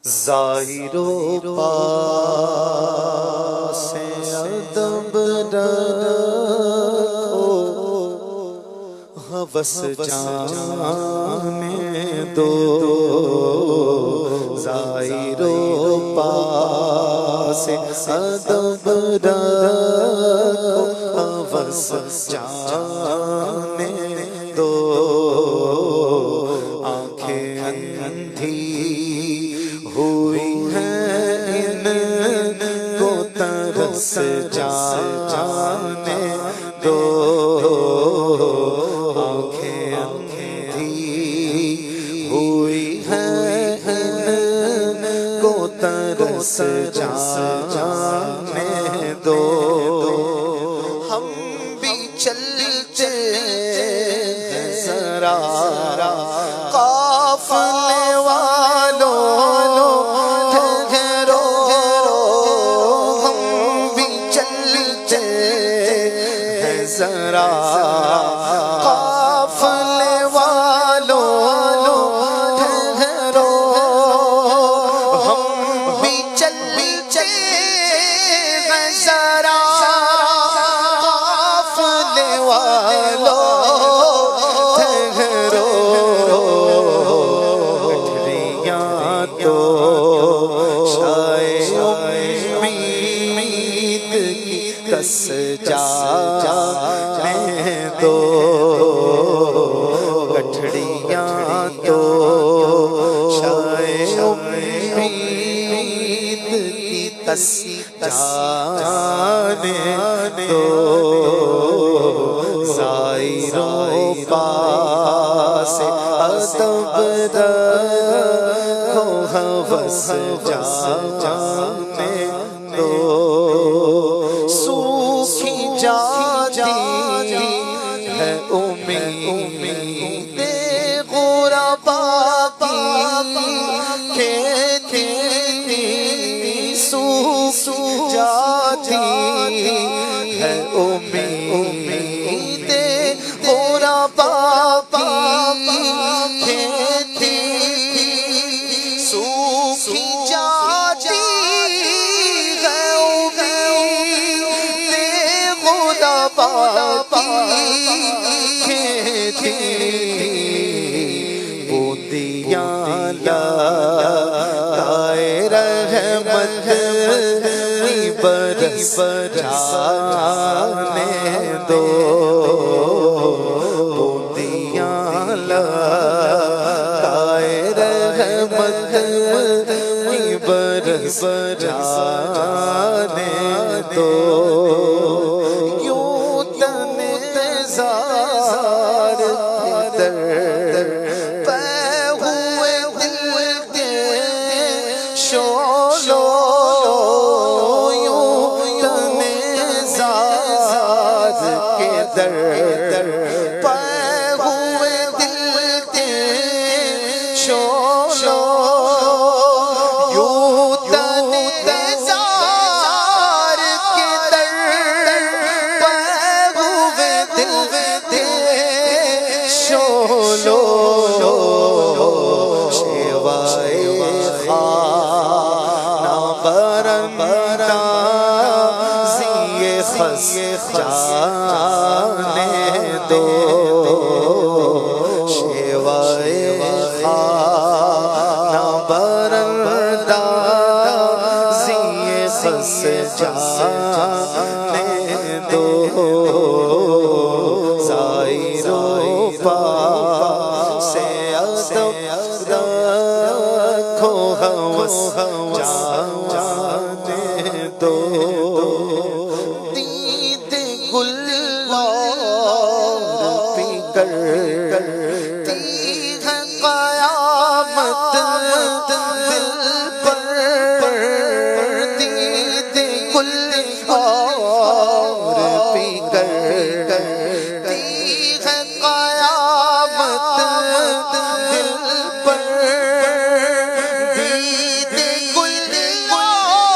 ظاہر و پاس ادب رکھو، ہوس جانے دو۔ ظاہر و پاس ادب رکھو، ہوس جانے دو۔ آنکھیں اندھی ہوئی ہیں ان کو ترس جانے دو۔ آنکھیں اندھی ہوئی ہیں ان کو ترس جانے دو۔ ہم بھی چلتے ہیں ذرا قافلے والوں ٹھہرو، ہم بھی چلتے ہیں ذرا قافلے والوں ٹھہرو، ہم بھی چلتے ہیں ذرا قافلے والوں ٹھہرو۔ تو شاید امید کی کس جانے دو۔ گٹھڑیاں تو شاید امید کی کس جانے دو۔ ظاہر و پاس ادب رکھو، ہوس جانے دو۔ سوکھی جاتی ہے امید غربا کی کھیتی، سوکھ جاتی ہے امید غربا کی کھیتی، سوکھی جاتی ہے امید غربا کی کھیتی۔ بوندیاں لگائے رحمت کی برس جانے دو۔ بوندیاں لگائے رحمت کی برس جانے دو۔ یوں تنظار در پہ ہوئے دل کے شعلوں، یوں تنظار کے در پہ ہوئے دل کے شعلوں، یوں تنظار کے در پہ ہوئے دل کے شعلوں۔ شیوائے خانہ براندازی خس جانے دو۔ شیوائے خانہ براندازی خس جانے دو۔ ظاہر و پاس ادب رکھو، ہوس جانے دو۔ دید گلزار پی کرتی ہے قیامت دل پر، دید گلزار پی کرتی ہے قیامت دل پر، دید گلزار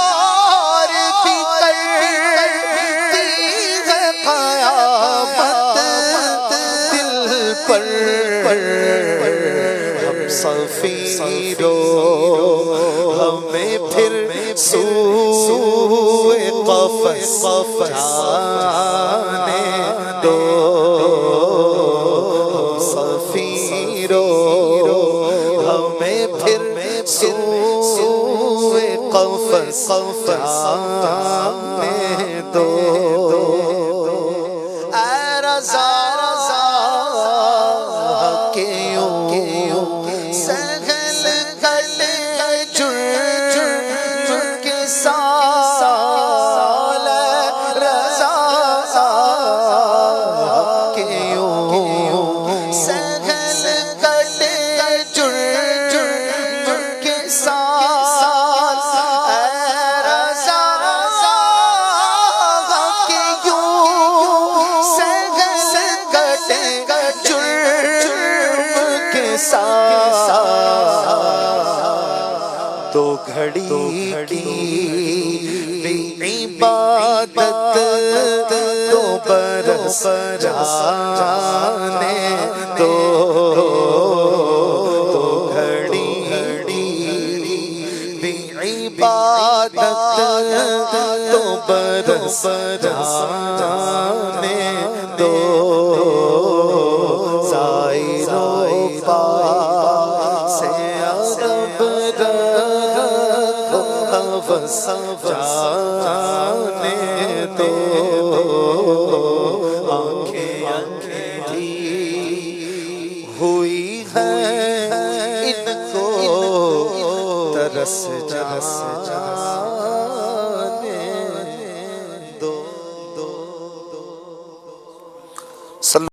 جانے دو سفیرو ہمیں پھر سوئے قفص جانے دو اے رضا کے یوں سہل گلے جرم کے سال رضا کے یوں سہل گلے جرم کے سال اے رضا کے یوں سہل گلے جرم کے ساتھ تو گھڑی کی عبادت تو برس جانے دو تو گھڑی عبادت تو برس جانے دو جانے دو آنکھیں اندھی ہوئی ہے ان کو ترس جانے